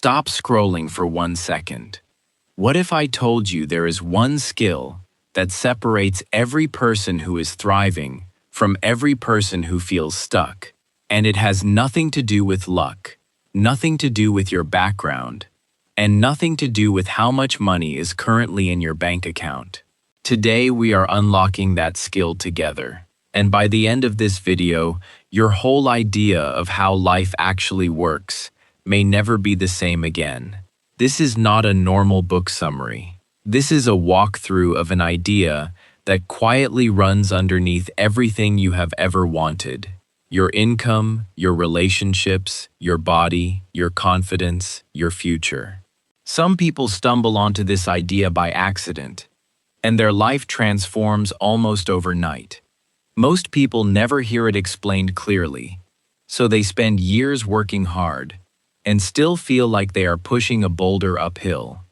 Stop scrolling for 1 second. What if I told you there is one skill that separates every person who is thriving from every person who feels stuck, and it has nothing to do with luck, nothing to do with your background, and nothing to do with how much money is currently in your bank account? Today we are unlocking that skill together, and by the end of this video, your whole idea of how life actually works may never be the same again. This is not a normal book summary. This is a walkthrough of an idea that quietly runs underneath everything you have ever wanted. Your income, your relationships, your body, your confidence, your future. Some people stumble onto this idea by accident, and their life transforms almost overnight. Most people never hear it explained clearly, so they spend years working hard and still feel like they are pushing a boulder uphill.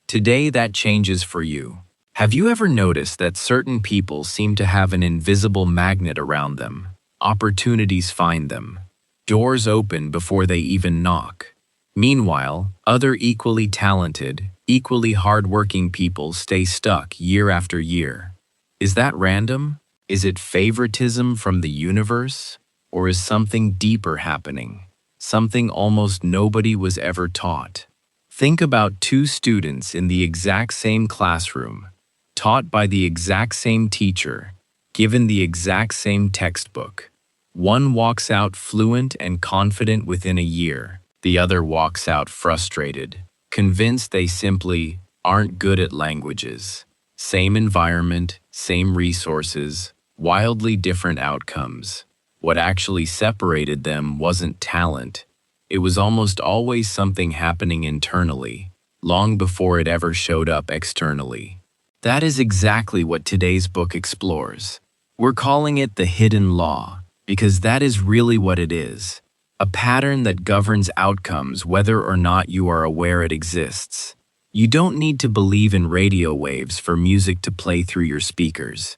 Today that changes for you. Have you ever noticed that certain people seem to have an invisible magnet around them? Opportunities find them. Doors open before they even knock. Meanwhile, other equally talented, equally hardworking people stay stuck year after year. Is that random? Is it favoritism from the universe? Or is something deeper happening? Something almost nobody was ever taught. Think about two students in the exact same classroom, taught by the exact same teacher, given the exact same textbook. One walks out fluent and confident within a year. The other walks out frustrated, convinced they simply aren't good at languages. Same environment, same resources, wildly different outcomes. What actually separated them wasn't talent. It was almost always something happening internally, long before it ever showed up externally. That is exactly what today's book explores. We're calling it the hidden law, because that is really what it is. A pattern that governs outcomes whether or not you are aware it exists. You don't need to believe in radio waves for music to play through your speakers.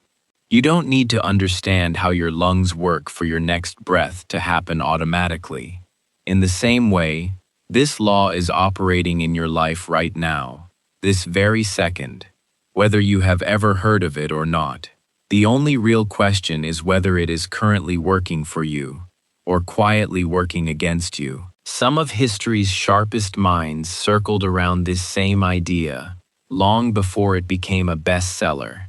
You don't need to understand how your lungs work for your next breath to happen automatically. In the same way, this law is operating in your life right now, this very second, whether you have ever heard of it or not. The only real question is whether it is currently working for you, or quietly working against you. Some of history's sharpest minds circled around this same idea long before it became a bestseller.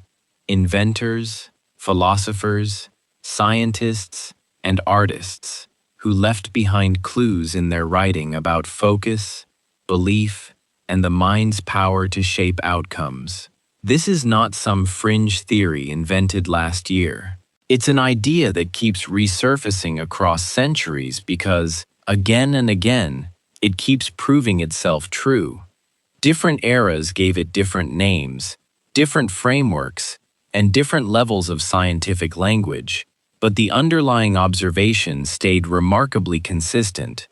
Inventors, philosophers, scientists, and artists who left behind clues in their writing about focus, belief, and the mind's power to shape outcomes. This is not some fringe theory invented last year. It's an idea that keeps resurfacing across centuries because, again and again, it keeps proving itself true. Different eras gave it different names, different frameworks, and different levels of scientific language, but the underlying observation stayed remarkably consistent.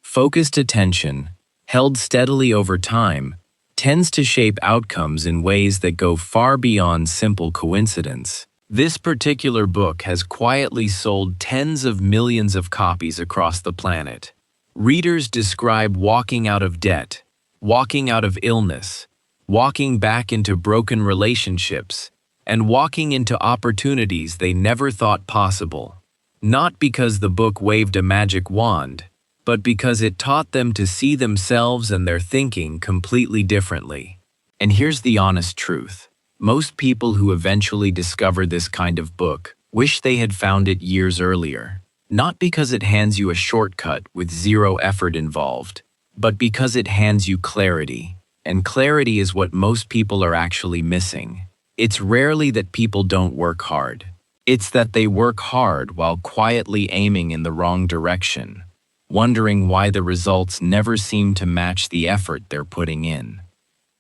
Focused attention, held steadily over time, tends to shape outcomes in ways that go far beyond simple coincidence. This particular book has quietly sold tens of millions of copies across the planet. Readers describe walking out of debt, walking out of illness, walking back into broken relationships, and walking into opportunities they never thought possible. Not because the book waved a magic wand, but because it taught them to see themselves and their thinking completely differently. And here's the honest truth. Most people who eventually discover this kind of book wish they had found it years earlier. Not because it hands you a shortcut with zero effort involved, but because it hands you clarity. And clarity is what most people are actually missing. It's rarely that people don't work hard. It's that they work hard while quietly aiming in the wrong direction, wondering why the results never seem to match the effort they're putting in.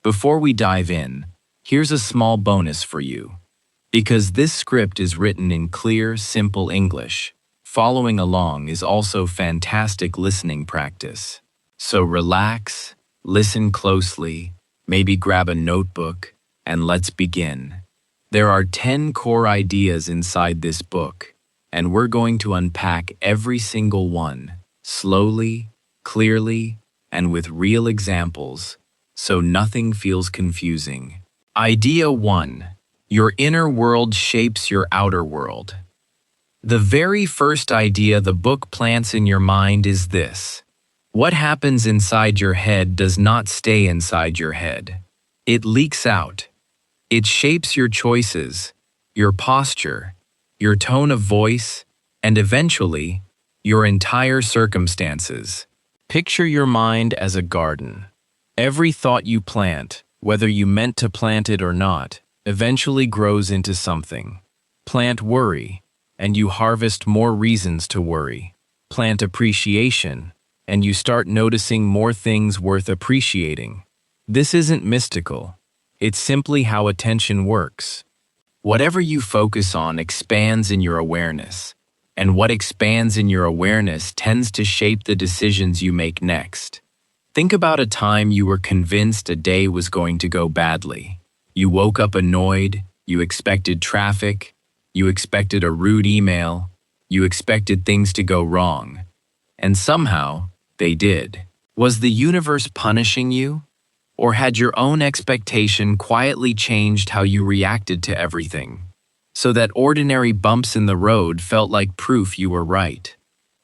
Before we dive in, here's a small bonus for you. Because this script is written in clear, simple English, following along is also fantastic listening practice. So relax, listen closely, maybe grab a notebook, and let's begin. There are 10 core ideas inside this book, and we're going to unpack every single one, slowly, clearly, and with real examples, so nothing feels confusing. Idea 1. Your inner world shapes your outer world. The very first idea the book plants in your mind is this: what happens inside your head does not stay inside your head. It leaks out. It shapes your choices, your posture, your tone of voice, and eventually, your entire circumstances. Picture your mind as a garden. Every thought you plant, whether you meant to plant it or not, eventually grows into something. Plant worry, and you harvest more reasons to worry. Plant appreciation, and you start noticing more things worth appreciating. This isn't mystical. It's simply how attention works. Whatever you focus on expands in your awareness, and what expands in your awareness tends to shape the decisions you make next. Think about a time you were convinced a day was going to go badly. You woke up annoyed, you expected traffic, you expected a rude email, you expected things to go wrong. And somehow, they did. Was the universe punishing you? Or had your own expectation quietly changed how you reacted to everything, so that ordinary bumps in the road felt like proof you were right?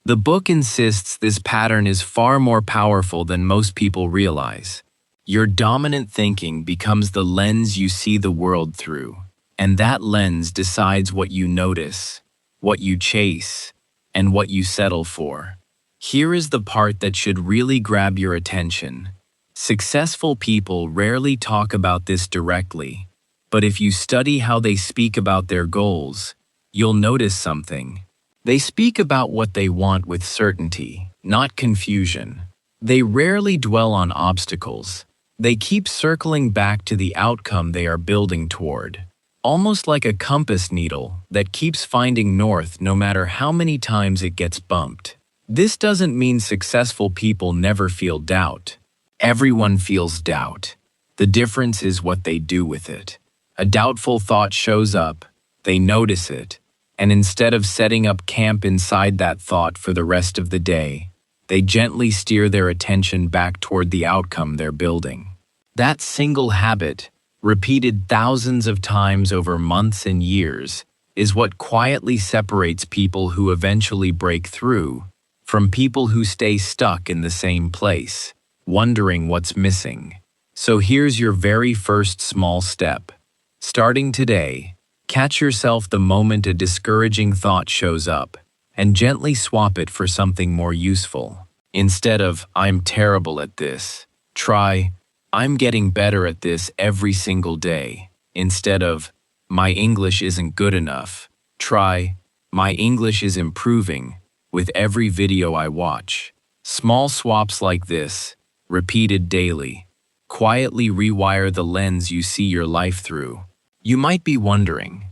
The book insists this pattern is far more powerful than most people realize. Your dominant thinking becomes the lens you see the world through, and that lens decides what you notice, what you chase, and what you settle for. Here is the part that should really grab your attention. Successful people rarely talk about this directly, but if you study how they speak about their goals, you'll notice something. They speak about what they want with certainty, not confusion. They rarely dwell on obstacles. They keep circling back to the outcome they are building toward, almost like a compass needle that keeps finding north no matter how many times it gets bumped. This doesn't mean successful people never feel doubt. Everyone feels doubt. The difference is what they do with it. A doubtful thought shows up, they notice it, and instead of setting up camp inside that thought for the rest of the day, they gently steer their attention back toward the outcome they're building. That single habit, repeated thousands of times over months and years, is what quietly separates people who eventually break through from people who stay stuck in the same place, wondering what's missing. So here's your very first small step. Starting today, catch yourself the moment a discouraging thought shows up and gently swap it for something more useful. Instead of, "I'm terrible at this," try, "I'm getting better at this every single day." Instead of, "My English isn't good enough," try, "My English is improving with every video I watch." Small swaps like this, repeated daily, quietly rewire the lens you see your life through. You might be wondering,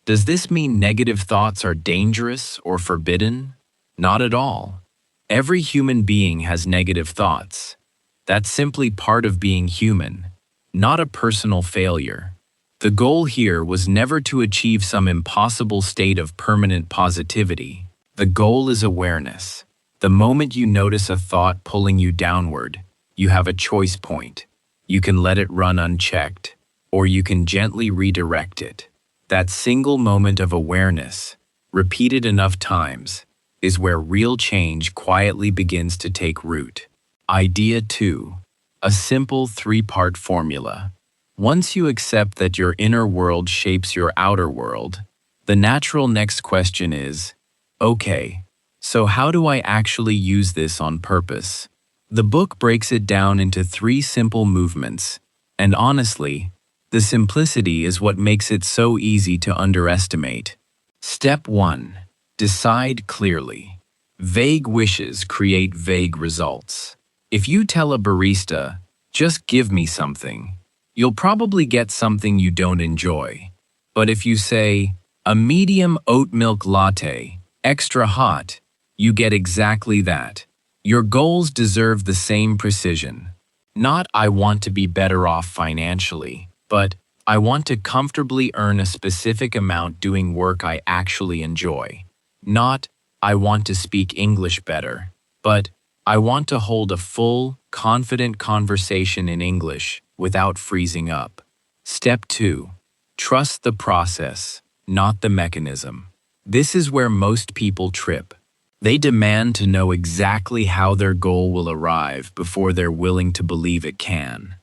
does this mean negative thoughts are dangerous or forbidden? Not at all. Every human being has negative thoughts. That's simply part of being human, not a personal failure. The goal here was never to achieve some impossible state of permanent positivity. The goal is awareness. The moment you notice a thought pulling you downward, you have a choice point. You can let it run unchecked, or you can gently redirect it. That single moment of awareness, repeated enough times, is where real change quietly begins to take root. Idea 2. A simple 3-part formula. Once you accept that your inner world shapes your outer world, the natural next question is, okay, so how do I actually use this on purpose? The book breaks it down into 3 simple movements, and honestly, the simplicity is what makes it so easy to underestimate. Step 1. Decide clearly. Vague wishes create vague results. If you tell a barista, "Just give me something," you'll probably get something you don't enjoy. But if you say, "A medium oat milk latte, extra hot," you get exactly that. Your goals deserve the same precision. Not, "I want to be better off financially," but, "I want to comfortably earn a specific amount doing work I actually enjoy." Not, "I want to speak English better," but, I want to hold a full, confident conversation in English without freezing up. Step 2. Trust the process, not the mechanism. This is where most people trip. They demand to know exactly how their goal will arrive before they're willing to believe it can.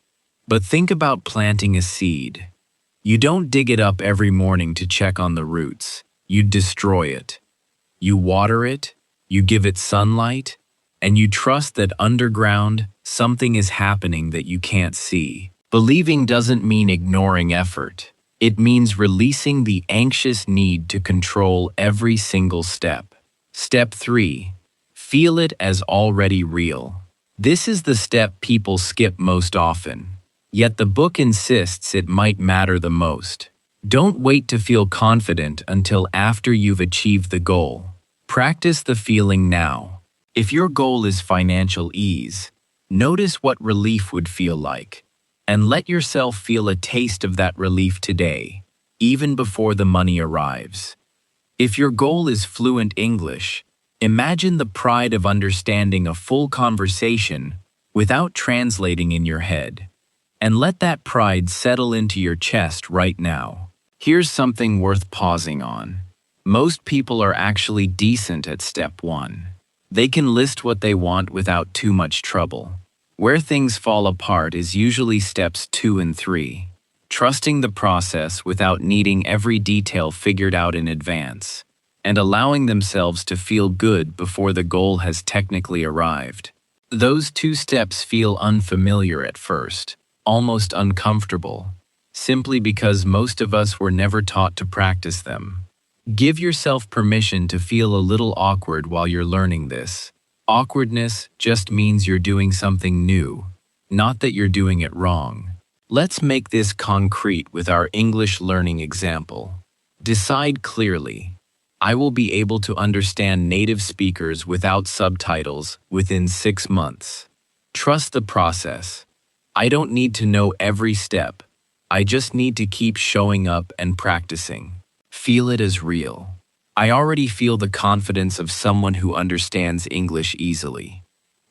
But think about planting a seed. You don't dig it up every morning to check on the roots. You destroy it. You water it, you give it sunlight, and you trust that underground, something is happening that you can't see. Believing doesn't mean ignoring effort. It means releasing the anxious need to control every single step. Step 3. Feel it as already real. This is the step people skip most often. Yet the book insists it might matter the most. Don't wait to feel confident until after you've achieved the goal. Practice the feeling now. If your goal is financial ease, notice what relief would feel like, and let yourself feel a taste of that relief today, even before the money arrives. If your goal is fluent English, imagine the pride of understanding a full conversation without translating in your head. And let that pride settle into your chest right now. Here's something worth pausing on. Most people are actually decent at step 1. They can list what they want without too much trouble. Where things fall apart is usually steps 2 and 3. Trusting the process without needing every detail figured out in advance, and allowing themselves to feel good before the goal has technically arrived. Those 2 steps feel unfamiliar at first. Almost uncomfortable, simply because most of us were never taught to practice them. Give yourself permission to feel a little awkward while you're learning this. Awkwardness just means you're doing something new, not that you're doing it wrong. Let's make this concrete with our English learning example. Decide clearly. I will be able to understand native speakers without subtitles within 6 months. Trust the process. I don't need to know every step. I just need to keep showing up and practicing. Feel it as real. I already feel the confidence of someone who understands English easily.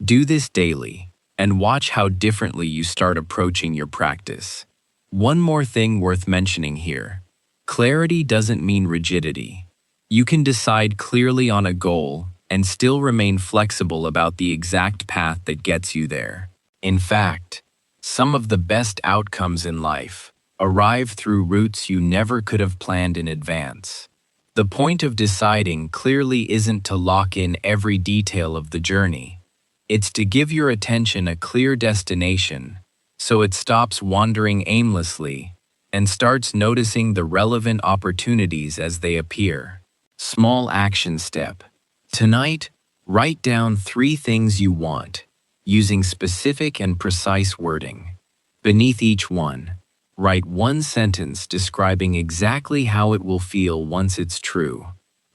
Do this daily, and watch how differently you start approaching your practice. One more thing worth mentioning here. Clarity doesn't mean rigidity. You can decide clearly on a goal and still remain flexible about the exact path that gets you there. In fact, some of the best outcomes in life arrive through routes you never could have planned in advance. The point of deciding clearly isn't to lock in every detail of the journey. It's to give your attention a clear destination, so it stops wandering aimlessly and starts noticing the relevant opportunities as they appear. Small action step. Tonight, write down 3 things you want, using specific and precise wording. Beneath each one, write 1 sentence describing exactly how it will feel once it's true.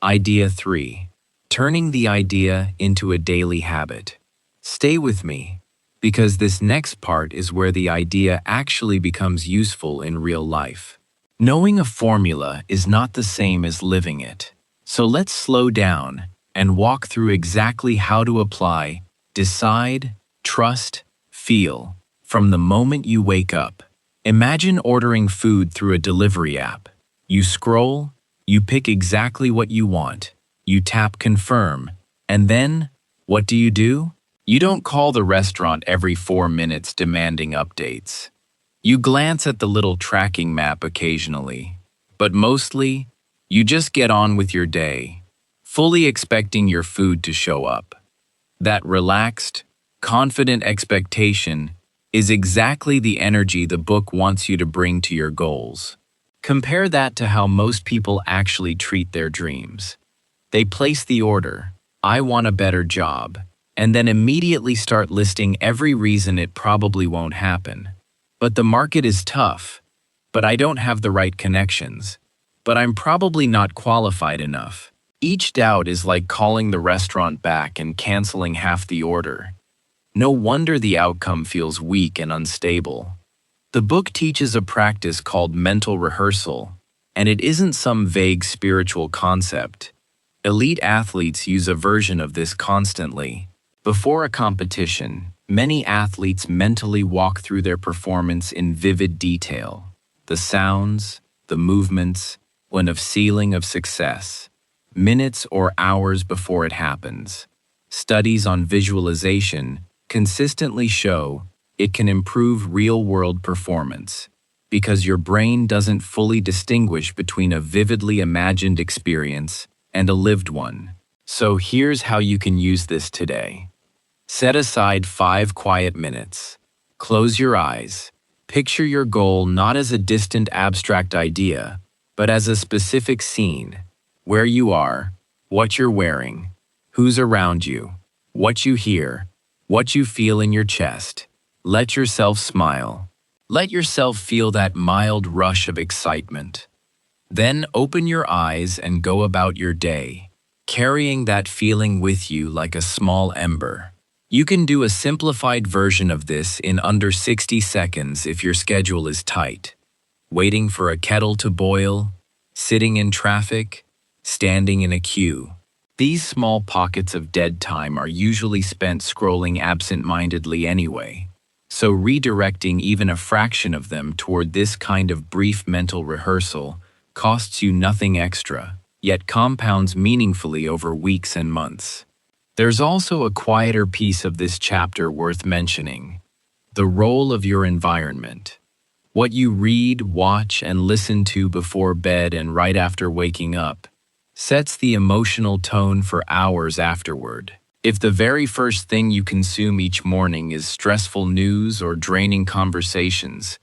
Idea 3. Turning the idea into a daily habit. Stay with me, because this next part is where the idea actually becomes useful in real life. Knowing a formula is not the same as living it. So let's slow down and walk through exactly how to apply, decide, trust, feel, from the moment you wake up. Imagine ordering food through a delivery app. You scroll, you pick exactly what you want, you tap confirm, and then, what do? You don't call the restaurant every 4 minutes demanding updates. You glance at the little tracking map occasionally, but mostly, you just get on with your day, fully expecting your food to show up. That relaxed, confident expectation is exactly the energy the book wants you to bring to your goals. Compare that to how most people actually treat their dreams. They place the order, "I want a better job," and then immediately start listing every reason it probably won't happen. But the market is tough. But I don't have the right connections. But I'm probably not qualified enough. Each doubt is like calling the restaurant back and canceling half the order. No wonder the outcome feels weak and unstable. The book teaches a practice called mental rehearsal, and it isn't some vague spiritual concept. Elite athletes use a version of this constantly, Before a competition, many athletes mentally walk through their performance in vivid detail. The sounds, the movements, when of ceiling of success, minutes or hours before it happens. Studies on visualization consistently show it can improve real-world performance because your brain doesn't fully distinguish between a vividly imagined experience and a lived one. So here's how you can use this today. Set aside 5 quiet minutes. Close your eyes. Picture your goal not as a distant abstract idea, but as a specific scene. Where you are, what you're wearing, who's around you, what you hear, what you feel in your chest. Let yourself smile. Let yourself feel that mild rush of excitement. Then open your eyes and go about your day, carrying that feeling with you like a small ember. You can do a simplified version of this in under 60 seconds if your schedule is tight. Waiting for a kettle to boil, sitting in traffic, standing in a queue. These small pockets of dead time are usually spent scrolling absent-mindedly anyway, so redirecting even a fraction of them toward this kind of brief mental rehearsal costs you nothing extra, yet compounds meaningfully over weeks and months. There's also a quieter piece of this chapter worth mentioning: the role of your environment. What you read, watch, and listen to before bed and right after waking up sets the emotional tone for hours afterward. If the very first thing you consume each morning is stressful news or draining conversations,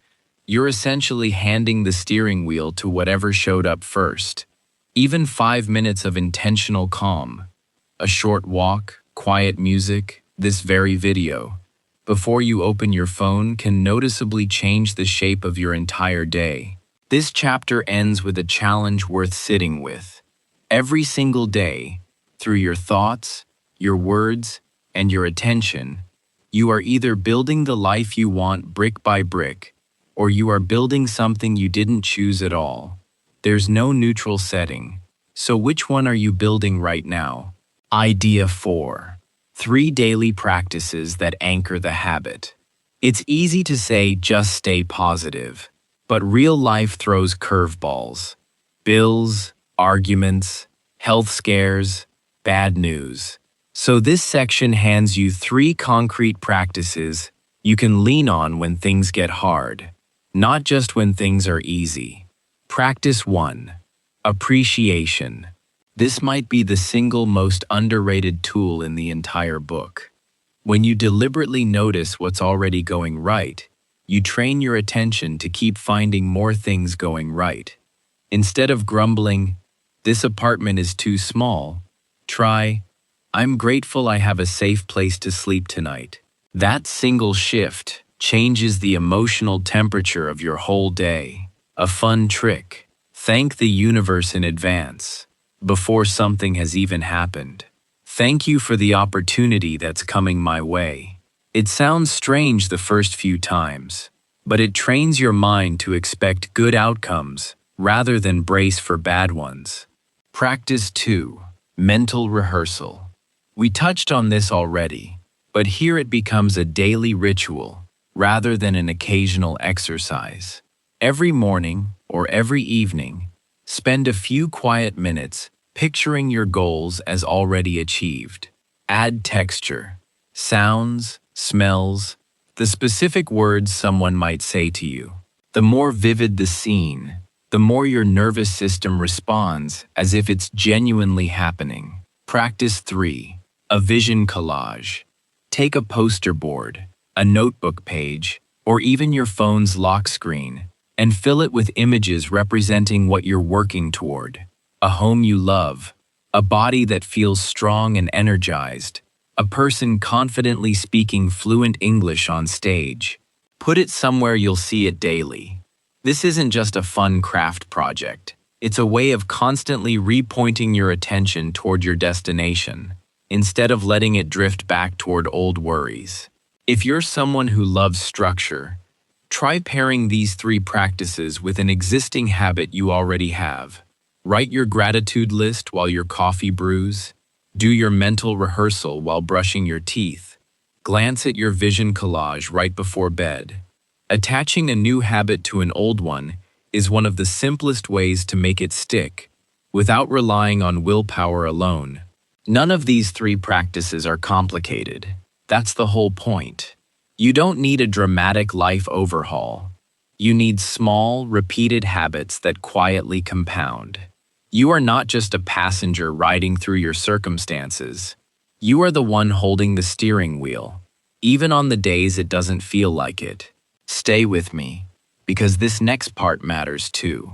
you're essentially handing the steering wheel to whatever showed up first. Even 5 minutes of intentional calm, a short walk, quiet music, this very video, before you open your phone can noticeably change the shape of your entire day. This chapter ends with a challenge worth sitting with. Every single day, through your thoughts, your words, and your attention, you are either building the life you want brick by brick, or you are building something you didn't choose at all. There's no neutral setting. So which one are you building right now? Idea 4. 3 daily practices that anchor the habit. It's easy to say just stay positive, but real life throws curveballs. Bills, arguments, health scares, bad news. So this section hands you 3 concrete practices you can lean on when things get hard, not just when things are easy. Practice 1. Appreciation. This might be the single most underrated tool in the entire book. When you deliberately notice what's already going right, you train your attention to keep finding more things going right. Instead of grumbling, "This apartment is too small," try, "I'm grateful I have a safe place to sleep tonight." That single shift changes the emotional temperature of your whole day. A fun trick: thank the universe in advance, before something has even happened. Thank you for the opportunity that's coming my way. It sounds strange the first few times, but it trains your mind to expect good outcomes rather than brace for bad ones. Practice 2. Mental rehearsal. We touched on this already, but here it becomes a daily ritual rather than an occasional exercise. Every morning or every evening, spend a few quiet minutes picturing your goals as already achieved. Add texture, sounds, smells, the specific words someone might say to you. The more vivid the scene, the more your nervous system responds as if it's genuinely happening. Practice 3. A vision collage. Take a poster board, a notebook page, or even your phone's lock screen, and fill it with images representing what you're working toward. A home you love, a body that feels strong and energized, a person confidently speaking fluent English on stage. Put it somewhere you'll see it daily. This isn't just a fun craft project. It's a way of constantly repointing your attention toward your destination, instead of letting it drift back toward old worries. If you're someone who loves structure, try pairing these 3 practices with an existing habit you already have. Write your gratitude list while your coffee brews. Do your mental rehearsal while brushing your teeth. Glance at your vision collage right before bed. Attaching a new habit to an old one is one of the simplest ways to make it stick, without relying on willpower alone. None of these three practices are complicated. That's the whole point. You don't need a dramatic life overhaul. You need small, repeated habits that quietly compound. You are not just a passenger riding through your circumstances. You are the one holding the steering wheel, even on the days it doesn't feel like it. Stay with me, because this next part matters too.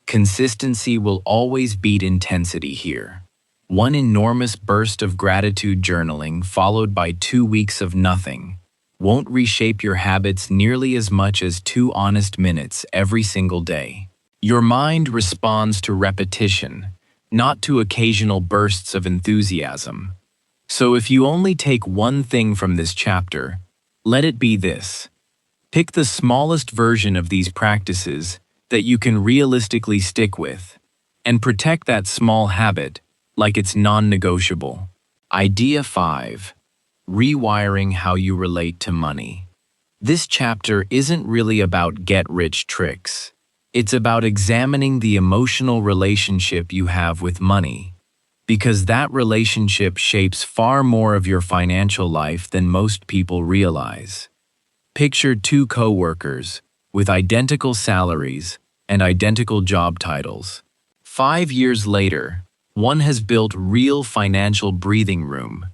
Consistency will always beat intensity here. One enormous burst of gratitude journaling followed by 2 weeks of nothing won't reshape your habits nearly as much as 2 honest minutes every single day. Your mind responds to repetition, not to occasional bursts of enthusiasm. So if you only take one thing from this chapter, let it be this. Pick the smallest version of these practices that you can realistically stick with, and protect that small habit like it's non-negotiable. Idea 5. Rewiring how you relate to money. This chapter isn't really about get-rich tricks. It's about examining the emotional relationship you have with money, because that relationship shapes far more of your financial life than most people realize. Picture 2 co-workers with identical salaries and identical job titles. 5 years later, one has built real financial breathing room,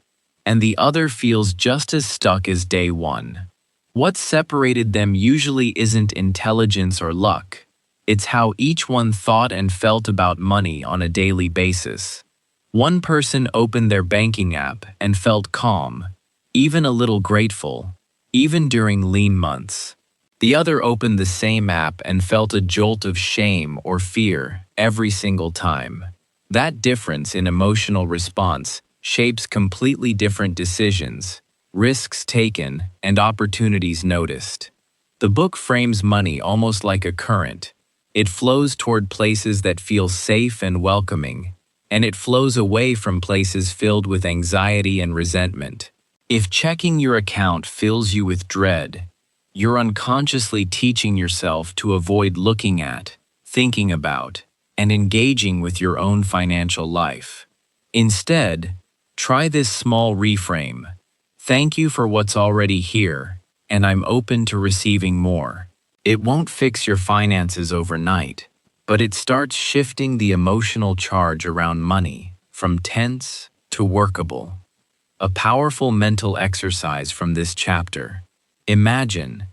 and the other feels just as stuck as day one. What separated them usually isn't intelligence or luck. It's how each one thought and felt about money on a daily basis. One person opened their banking app and felt calm, even a little grateful, even during lean months. The other opened the same app and felt a jolt of shame or fear every single time. That difference in emotional response shapes completely different decisions, risks taken, and opportunities noticed. The book frames money almost like a current. It flows toward places that feel safe and welcoming, and it flows away from places filled with anxiety and resentment. If checking your account fills you with dread, you're unconsciously teaching yourself to avoid looking at, thinking about, and engaging with your own financial life. Instead, try this small reframe. Thank you for what's already here, and I'm open to receiving more. It won't fix your finances overnight, but it starts shifting the emotional charge around money from tense to workable. A powerful mental exercise from this chapter. Imagine,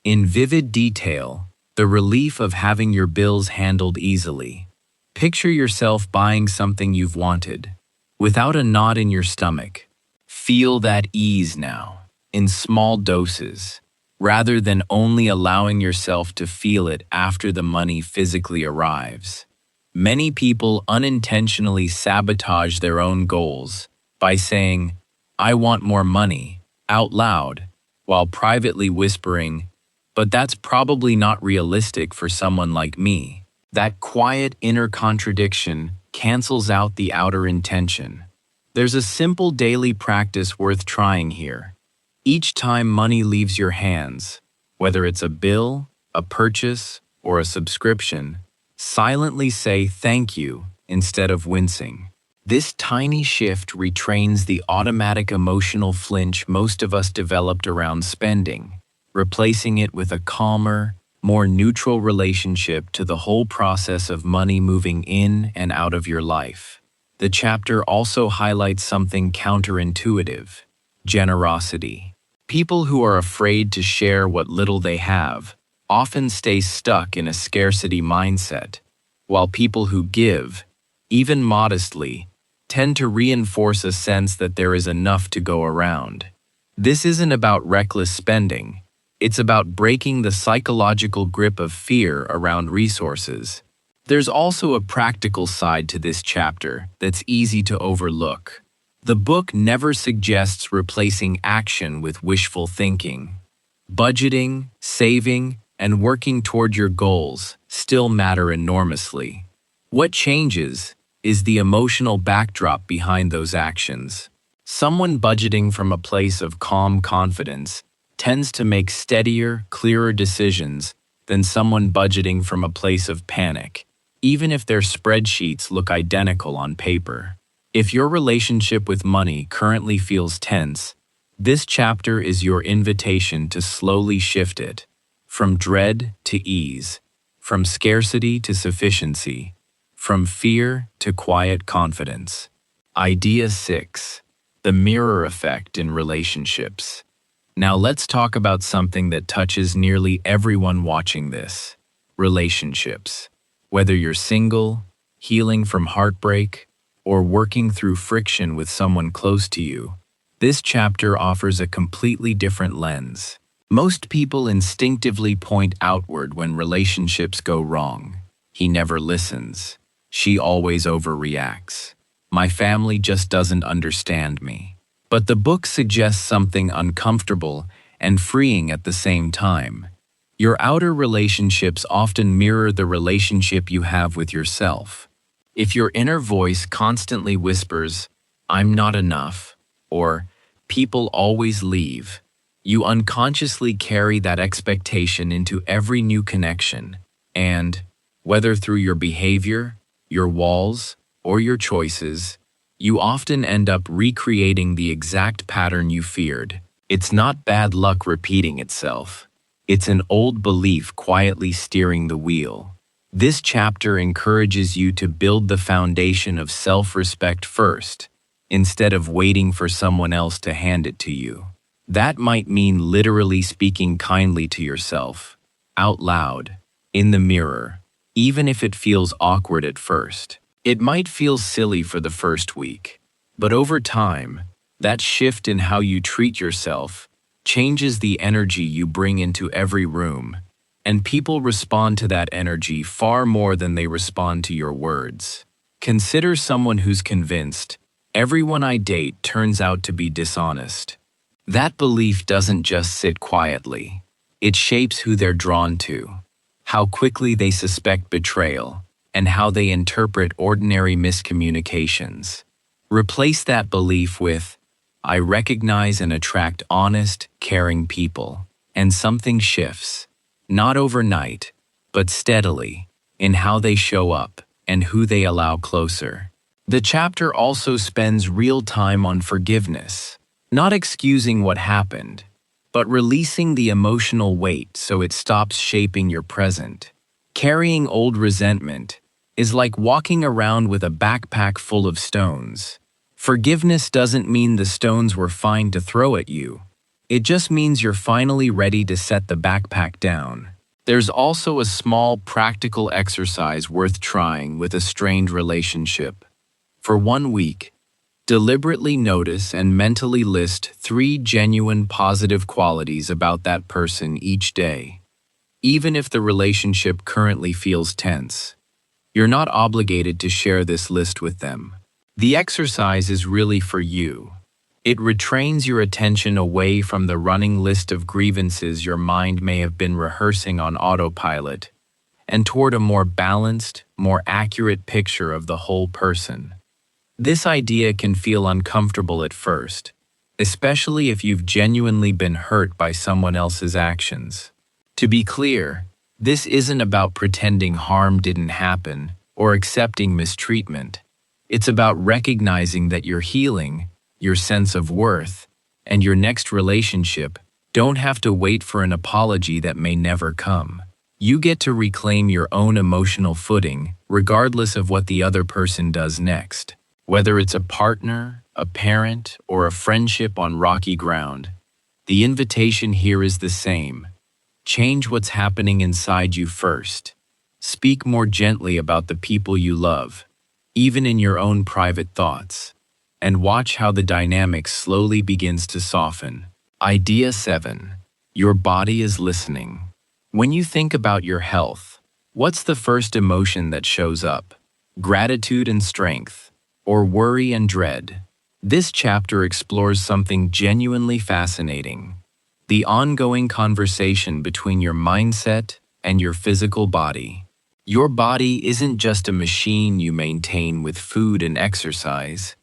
in vivid detail, the relief of having your bills handled easily. Picture yourself buying something you've wanted, without a knot in your stomach. Feel that ease now, in small doses, rather than only allowing yourself to feel it after the money physically arrives. Many people unintentionally sabotage their own goals by saying, "I want more money," out loud, while privately whispering, "But that's probably not realistic for someone like me." That quiet inner contradiction cancels out the outer intention. There's a simple daily practice worth trying here. Each time money leaves your hands, whether it's a bill, a purchase, or a subscription, silently say thank you instead of wincing. This tiny shift retrains the automatic emotional flinch most of us developed around spending, replacing it with a calmer, more neutral relationship to the whole process of money moving in and out of your life. The chapter also highlights something counterintuitive: generosity. People who are afraid to share what little they have often stay stuck in a scarcity mindset, while people who give, even modestly, tend to reinforce a sense that there is enough to go around. This isn't about reckless spending. It's about breaking the psychological grip of fear around resources. There's also a practical side to this chapter that's easy to overlook. The book never suggests replacing action with wishful thinking. Budgeting, saving, and working toward your goals still matter enormously. What changes is the emotional backdrop behind those actions. Someone budgeting from a place of calm confidence tends to make steadier, clearer decisions than someone budgeting from a place of panic, even if their spreadsheets look identical on paper. If your relationship with money currently feels tense, this chapter is your invitation to slowly shift it, from dread to ease, from scarcity to sufficiency, from fear to quiet confidence. Idea 6. The mirror effect in relationships. Now let's talk about something that touches nearly everyone watching this: relationships. Whether you're single, healing from heartbreak, or working through friction with someone close to you, this chapter offers a completely different lens. Most people instinctively point outward when relationships go wrong. He never listens. She always overreacts. My family just doesn't understand me. But the book suggests something uncomfortable and freeing at the same time. Your outer relationships often mirror the relationship you have with yourself. If your inner voice constantly whispers, "I'm not enough," or "people always leave," you unconsciously carry that expectation into every new connection. And, whether through your behavior, your walls, or your choices, you often end up recreating the exact pattern you feared. It's not bad luck repeating itself. It's an old belief quietly steering the wheel. This chapter encourages you to build the foundation of self-respect first, instead of waiting for someone else to hand it to you. That might mean literally speaking kindly to yourself, out loud, in the mirror, even if it feels awkward at first. It might feel silly for the first week, but over time, that shift in how you treat yourself changes the energy you bring into every room, and people respond to that energy far more than they respond to your words. Consider someone who's convinced, "Everyone I date turns out to be dishonest." That belief doesn't just sit quietly. It shapes who they're drawn to, how quickly they suspect betrayal, and how they interpret ordinary miscommunications. Replace that belief with, "I recognize and attract honest, caring people," and something shifts, not overnight, but steadily, in how they show up and who they allow closer. The chapter also spends real time on forgiveness, not excusing what happened, but releasing the emotional weight so it stops shaping your present. Carrying old resentment is like walking around with a backpack full of stones. Forgiveness doesn't mean the stones were fine to throw at you. It just means you're finally ready to set the backpack down. There's also a small, practical exercise worth trying with a strained relationship. For 1 week, deliberately notice and mentally list 3 genuine positive qualities about that person each day, even if the relationship currently feels tense. You're not obligated to share this list with them. The exercise is really for you. It retrains your attention away from the running list of grievances your mind may have been rehearsing on autopilot, and toward a more balanced, more accurate picture of the whole person. This idea can feel uncomfortable at first, especially if you've genuinely been hurt by someone else's actions. To be clear, this isn't about pretending harm didn't happen or accepting mistreatment. It's about recognizing that your healing, your sense of worth, and your next relationship don't have to wait for an apology that may never come. You get to reclaim your own emotional footing regardless of what the other person does next. Whether it's a partner, a parent, or a friendship on rocky ground, the invitation here is the same. Change what's happening inside you first. Speak more gently about the people you love, even in your own private thoughts, and watch how the dynamic slowly begins to soften. Idea 7. Your body is listening. When you think about your health, what's the first emotion that shows up? Gratitude and strength, or worry and dread? This chapter explores something genuinely fascinating: the ongoing conversation between your mindset and your physical body. Your body isn't just a machine you maintain with food and exercise.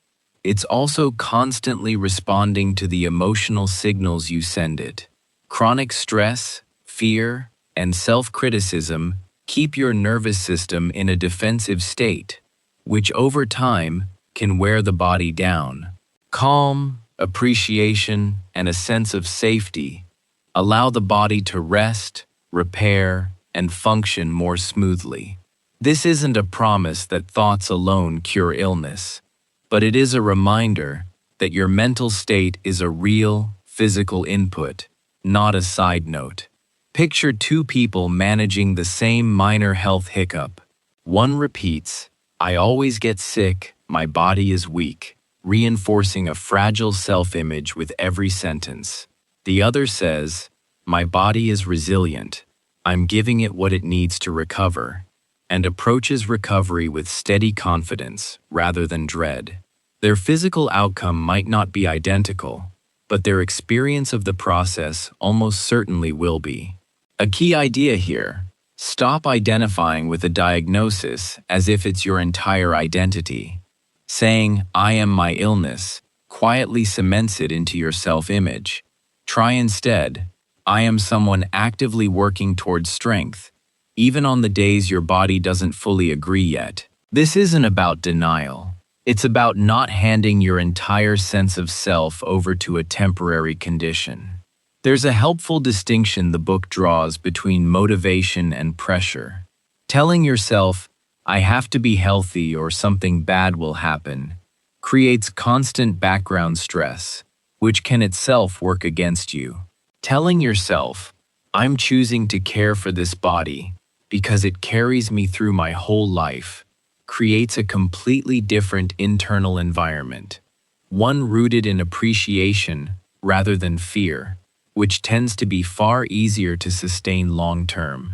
It's also constantly responding to the emotional signals you send it. Chronic stress, fear, and self-criticism keep your nervous system in a defensive state, which over time can wear the body down. Calm, appreciation, and a sense of safety allow the body to rest, repair, and function more smoothly. This isn't a promise that thoughts alone cure illness, but it is a reminder that your mental state is a real, physical input, not a side note. Picture two people managing the same minor health hiccup. One repeats, "I always get sick, my body is weak," reinforcing a fragile self-image with every sentence. The other says, "My body is resilient, I'm giving it what it needs to recover," and approaches recovery with steady confidence rather than dread. Their physical outcome might not be identical, but their experience of the process almost certainly will be. A key idea here: stop identifying with a diagnosis as if it's your entire identity. Saying, "I am my illness," quietly cements it into your self-image. Try instead, "I am someone actively working towards strength," even on the days your body doesn't fully agree yet. This isn't about denial. It's about not handing your entire sense of self over to a temporary condition. There's a helpful distinction the book draws between motivation and pressure. Telling yourself, "I have to be healthy or something bad will happen," creates constant background stress, which can itself work against you. Telling yourself, "I'm choosing to care for this body because it carries me through my whole life," creates a completely different internal environment, one rooted in appreciation rather than fear, which tends to be far easier to sustain long-term.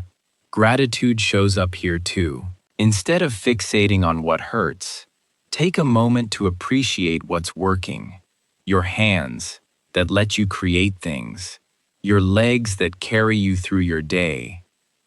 Gratitude shows up here too. Instead of fixating on what hurts, take a moment to appreciate what's working. Your hands that let you create things, your legs that carry you through your day,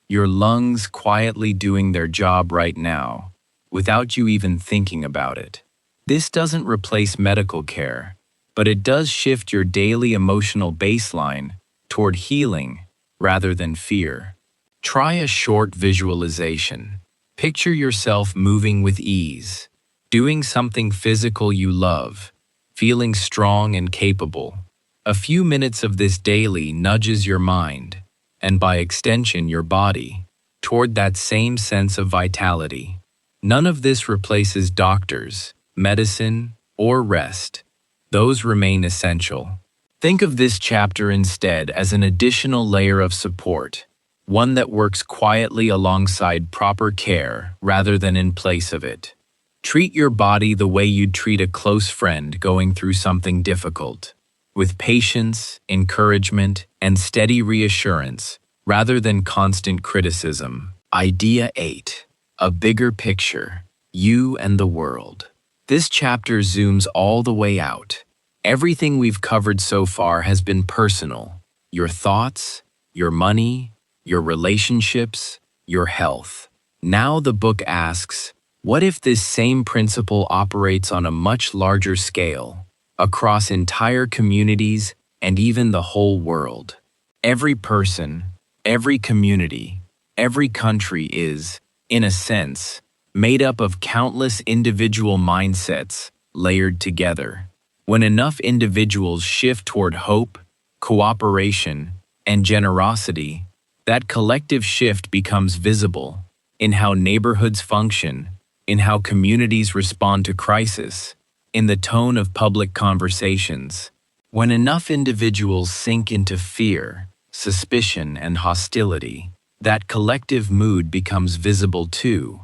your lungs quietly doing their job right now, without you even thinking about it. This doesn't replace medical care, but it does shift your daily emotional baseline toward healing rather than fear. Try a short visualization. Picture yourself moving with ease, doing something physical you love, feeling strong and capable. A few minutes of this daily nudges your mind, and by extension your body, toward that same sense of vitality. None of this replaces doctors, medicine, or rest. Those remain essential. Think of this chapter instead as an additional layer of support, one that works quietly alongside proper care rather than in place of it. Treat your body the way you'd treat a close friend going through something difficult, with patience, encouragement, and steady reassurance rather than constant criticism. Idea 8. A bigger picture, you and the world. This chapter zooms all the way out. Everything we've covered so far has been personal. Your thoughts, your money, your relationships, your health. Now the book asks, what if this same principle operates on a much larger scale, across entire communities and even the whole world? Every person, every community, every country is, in a sense, made up of countless individual mindsets layered together. When enough individuals shift toward hope, cooperation, and generosity, that collective shift becomes visible in how neighborhoods function, in how communities respond to crisis, in the tone of public conversations. When enough individuals sink into fear, suspicion, and hostility, that collective mood becomes visible too,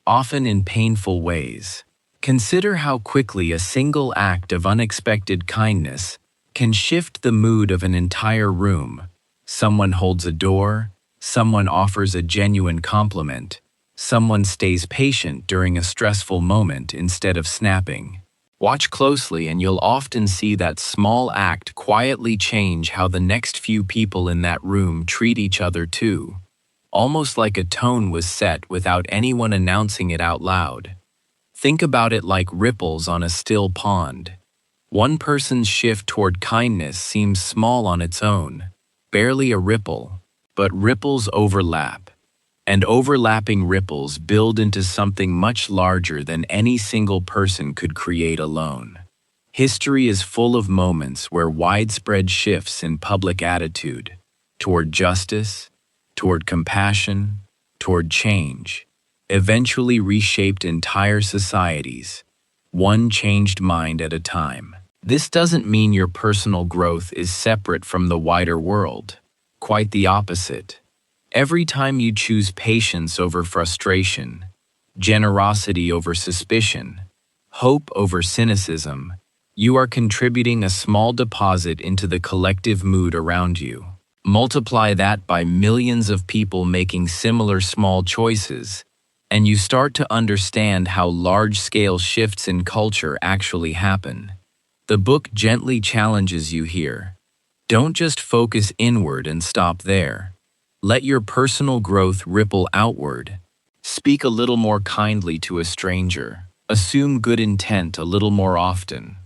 often in painful ways. Consider how quickly a single act of unexpected kindness can shift the mood of an entire room. Someone holds a door, someone offers a genuine compliment, someone stays patient during a stressful moment instead of snapping. Watch closely and you'll often see that small act quietly change how the next few people in that room treat each other too. almost like a tone was set without anyone announcing it out loud. Think about it like ripples on a still pond. One person's shift toward kindness seems small on its own, barely a ripple, but ripples overlap. And overlapping ripples build into something much larger than any single person could create alone. History is full of moments where widespread shifts in public attitude toward justice, toward compassion, toward change, eventually reshaped entire societies, one changed mind at a time. This doesn't mean your personal growth is separate from the wider world. Quite the opposite. Every time you choose patience over frustration, generosity over suspicion, hope over cynicism, you are contributing a small deposit into the collective mood around you. Multiply that by millions of people making similar small choices, and you start to understand how large-scale shifts in culture actually happen. The book gently challenges you here. Don't just focus inward and stop there. Let your personal growth ripple outward. Speak a little more kindly to a stranger. Assume good intent a little more often.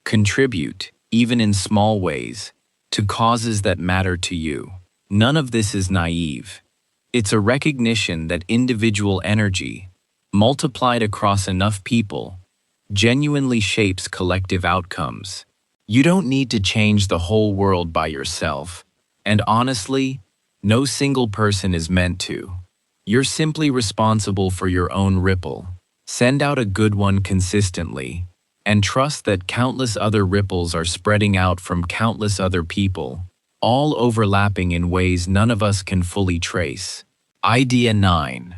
Contribute, even in small ways, to causes that matter to you. None of this is naive. It's a recognition that individual energy, multiplied across enough people, genuinely shapes collective outcomes. You don't need to change the whole world by yourself, and honestly, no single person is meant to. You're simply responsible for your own ripple. Send out a good one consistently, and trust that countless other ripples are spreading out from countless other people, all overlapping in ways none of us can fully trace. Idea 9.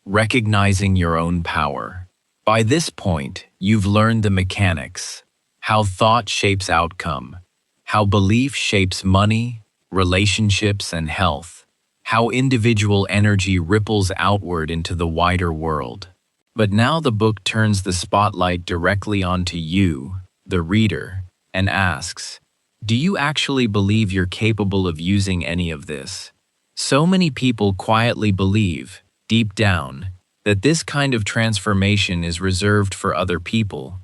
Recognizing your own power. By this point, you've learned the mechanics, how thought shapes outcome, how belief shapes money, relationships, and health, how individual energy ripples outward into the wider world. But now the book turns the spotlight directly onto you, the reader, and asks, do you actually believe you're capable of using any of this? So many people quietly believe, deep down, that this kind of transformation is reserved for other people,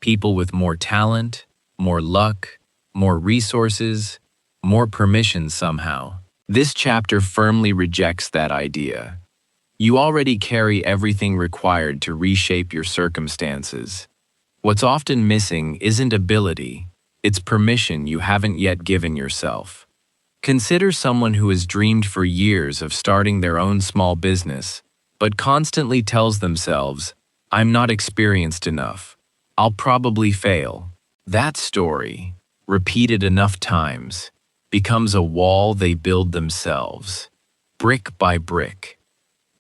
people with more talent, more luck, more resources, more permission somehow. This chapter firmly rejects that idea. You already carry everything required to reshape your circumstances. What's often missing isn't ability, it's permission you haven't yet given yourself. Consider someone who has dreamed for years of starting their own small business, but constantly tells themselves, I'm not experienced enough. I'll probably fail. That story, repeated enough times, becomes a wall they build themselves, brick by brick.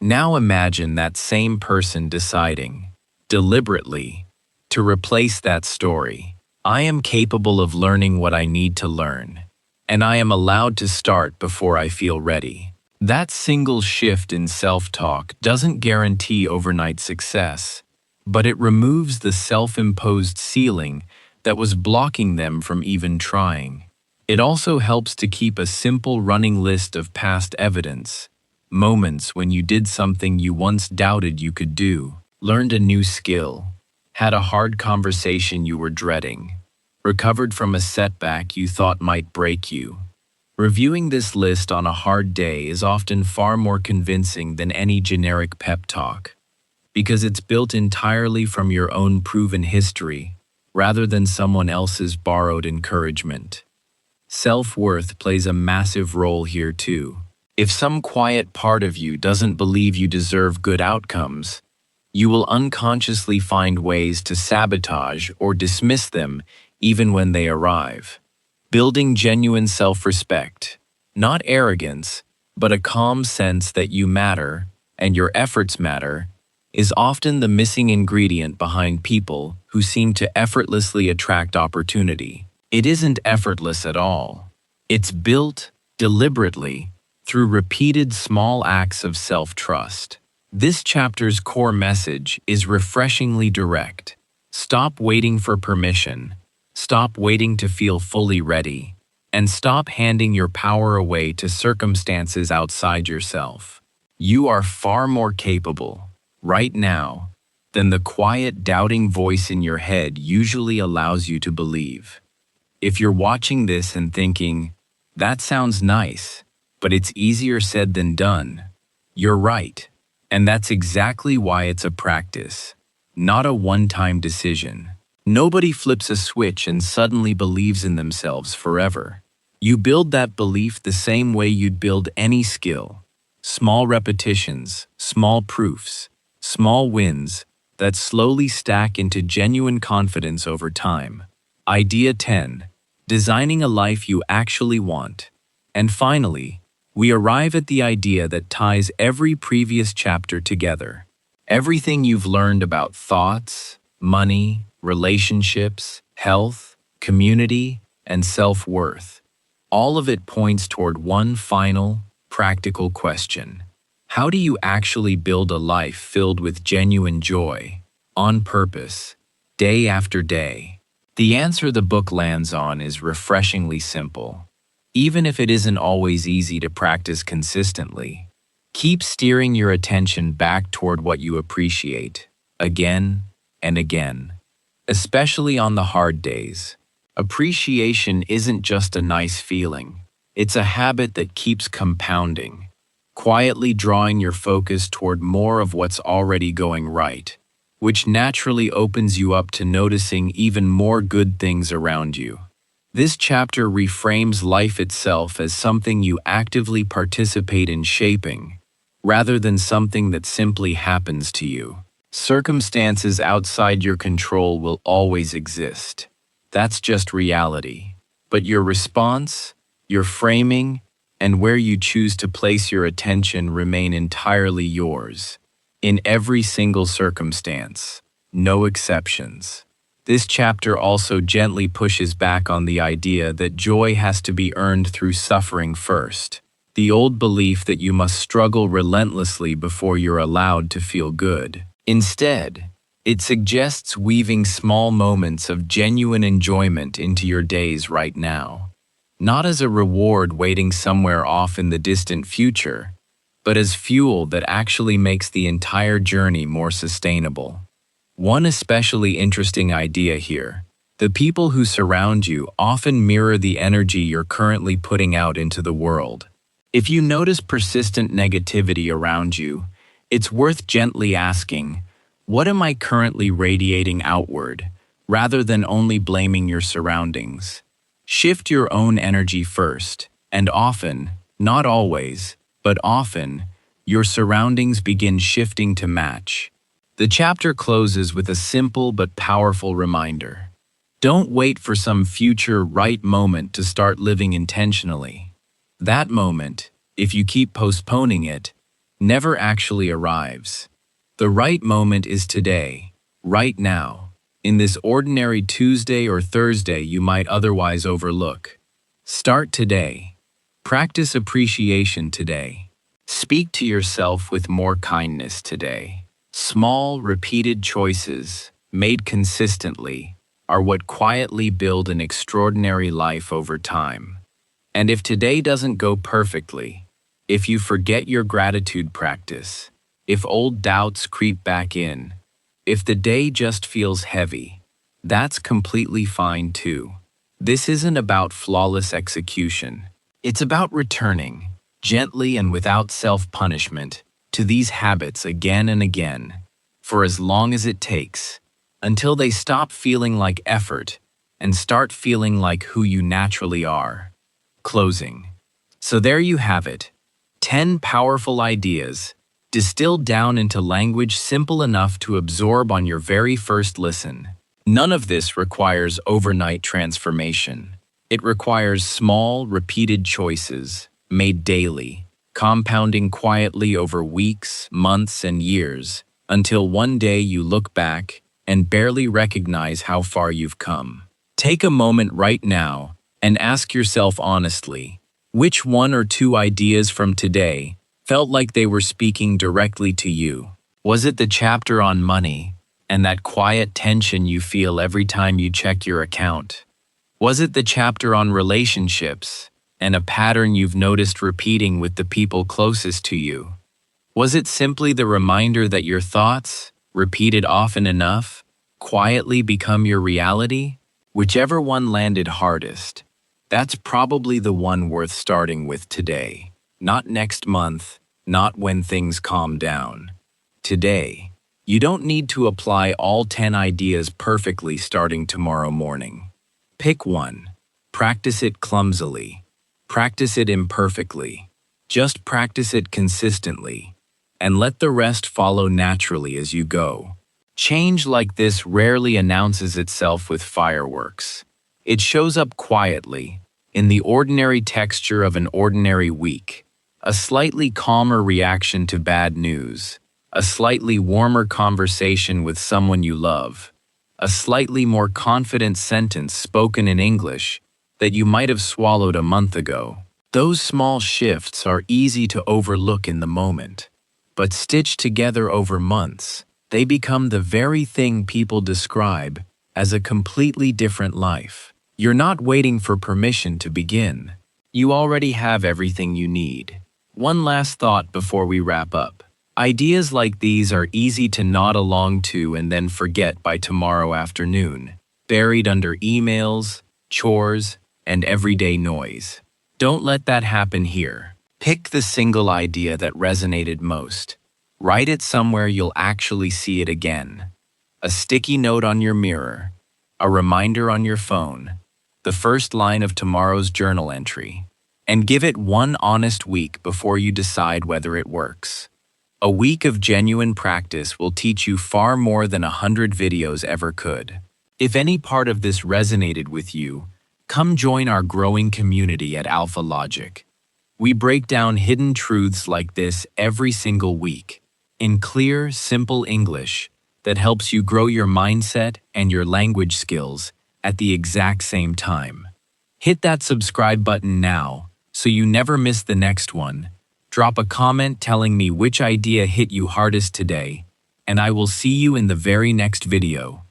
Now imagine that same person deciding, deliberately, to replace that story. I am capable of learning what I need to learn, and I am allowed to start before I feel ready. That single shift in self-talk doesn't guarantee overnight success, but it removes the self-imposed ceiling that was blocking them from even trying. It also helps to keep a simple running list of past evidence, moments when you did something you once doubted you could do, learned a new skill, had a hard conversation you were dreading, recovered from a setback you thought might break you. Reviewing this list on a hard day is often far more convincing than any generic pep talk, because it's built entirely from your own proven history rather than someone else's borrowed encouragement. Self-worth plays a massive role here too. If some quiet part of you doesn't believe you deserve good outcomes, you will unconsciously find ways to sabotage or dismiss them even when they arrive. Building genuine self-respect, not arrogance, but a calm sense that you matter and your efforts matter, is often the missing ingredient behind people who seem to effortlessly attract opportunity. It isn't effortless at all. It's built deliberately through repeated small acts of self-trust. This chapter's core message is refreshingly direct. Stop waiting for permission, stop waiting to feel fully ready, and stop handing your power away to circumstances outside yourself. You are far more capable, right now, than the quiet, doubting voice in your head usually allows you to believe. If you're watching this and thinking, that sounds nice, but it's easier said than done, you're right. And that's exactly why it's a practice, not a one-time decision. Nobody flips a switch and suddenly believes in themselves forever. You build that belief the same way you'd build any skill. Small repetitions, small proofs, small wins that slowly stack into genuine confidence over time. Idea 10. Designing a life you actually want. And finally, we arrive at the idea that ties every previous chapter together. Everything you've learned about thoughts, money, relationships, health, community, and self-worth. All of it points toward one final, practical question. How do you actually build a life filled with genuine joy, on purpose, day after day? The answer the book lands on is refreshingly simple. Even if it isn't always easy to practice consistently, keep steering your attention back toward what you appreciate, again and again, especially on the hard days. Appreciation isn't just a nice feeling. It's a habit that keeps compounding, quietly drawing your focus toward more of what's already going right, which naturally opens you up to noticing even more good things around you. This chapter reframes life itself as something you actively participate in shaping, rather than something that simply happens to you. Circumstances outside your control will always exist. That's just reality. But your response, your framing, and where you choose to place your attention remain entirely yours. In every single circumstance, no exceptions. This chapter also gently pushes back on the idea that joy has to be earned through suffering first. The old belief that you must struggle relentlessly before you're allowed to feel good. Instead, it suggests weaving small moments of genuine enjoyment into your days right now. Not as a reward waiting somewhere off in the distant future, but as fuel that actually makes the entire journey more sustainable. One especially interesting idea here: the people who surround you often mirror the energy you're currently putting out into the world. If you notice persistent negativity around you, it's worth gently asking, what am I currently radiating outward, rather than only blaming your surroundings? Shift your own energy first, and often, not always, but often, your surroundings begin shifting to match. The chapter closes with a simple but powerful reminder. Don't wait for some future right moment to start living intentionally. That moment, if you keep postponing it, never actually arrives. The right moment is today, right now, in this ordinary Tuesday or Thursday you might otherwise overlook. Start today. Practice appreciation today. Speak to yourself with more kindness today. Small, repeated choices, made consistently, are what quietly build an extraordinary life over time. And if today doesn't go perfectly, if you forget your gratitude practice, if old doubts creep back in, if the day just feels heavy, that's completely fine too. This isn't about flawless execution. It's about returning, gently and without self-punishment, to these habits again and again, for as long as it takes, until they stop feeling like effort and start feeling like who you naturally are. Closing. So there you have it, 10 powerful ideas, distilled down into language simple enough to absorb on your very first listen. None of this requires overnight transformation. It requires small, repeated choices, made daily, compounding quietly over weeks, months, and years, until one day you look back and barely recognize how far you've come. Take a moment right now and ask yourself honestly, which one or two ideas from today felt like they were speaking directly to you? Was it the chapter on money and that quiet tension you feel every time you check your account? Was it the chapter on relationships and a pattern you've noticed repeating with the people closest to you? Was it simply the reminder that your thoughts, repeated often enough, quietly become your reality? Whichever one landed hardest, that's probably the one worth starting with today. Not next month, not when things calm down. Today. You don't need to apply all 10 ideas perfectly starting tomorrow morning. Pick one. Practice it clumsily. Practice it imperfectly. Just practice it consistently. And let the rest follow naturally as you go. Change like this rarely announces itself with fireworks. It shows up quietly, in the ordinary texture of an ordinary week. A slightly calmer reaction to bad news. A slightly warmer conversation with someone you love. A slightly more confident sentence spoken in English that you might have swallowed a month ago. Those small shifts are easy to overlook in the moment, but stitched together over months, they become the very thing people describe as a completely different life. You're not waiting for permission to begin. You already have everything you need. One last thought before we wrap up. Ideas like these are easy to nod along to and then forget by tomorrow afternoon, buried under emails, chores, and everyday noise. Don't let that happen here. Pick the single idea that resonated most. Write it somewhere you'll actually see it again. A sticky note on your mirror, a reminder on your phone, the first line of tomorrow's journal entry, and give it one honest week before you decide whether it works. A week of genuine practice will teach you far more than 100 videos ever could. If any part of this resonated with you, come join our growing community at Alpha Logic. We break down hidden truths like this every single week, in clear, simple English that helps you grow your mindset and your language skills at the exact same time. Hit that subscribe button now so you never miss the next one. Drop a comment telling me which idea hit you hardest today, and I will see you in the very next video.